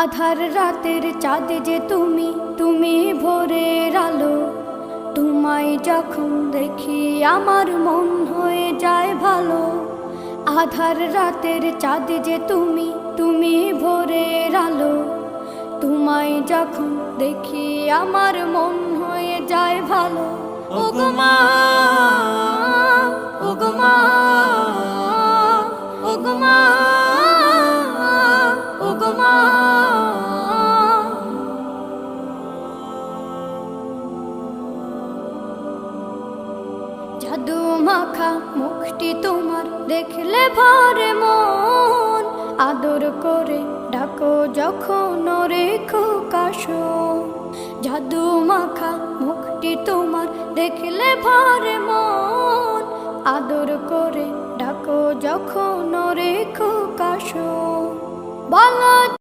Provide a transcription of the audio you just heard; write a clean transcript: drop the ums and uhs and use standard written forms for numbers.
আধার রাতের চাঁদ যে তুমি, তুমি ভোরের আলো। তোমায় যখন দেখি আমার মন হয়ে যায় ভালো। আধার রাতের চাঁদ যে তুমি, তুমি ভোরের আলো। তোমায় যখন দেখি আমার মন হয়ে যায় ভালো। ওগো মা, ওগো মা, ওগো মা, ওগো মা। জাদু মাখা মুখটি তোমার দেখলে ভরে মন। আদর করে ডাকো যখন রেখো কাশন। জাদু মাখা মুখটি তোমার দেখলে ভরে মন। আদর করে ডাকো যখন রেখো কাশন। বলো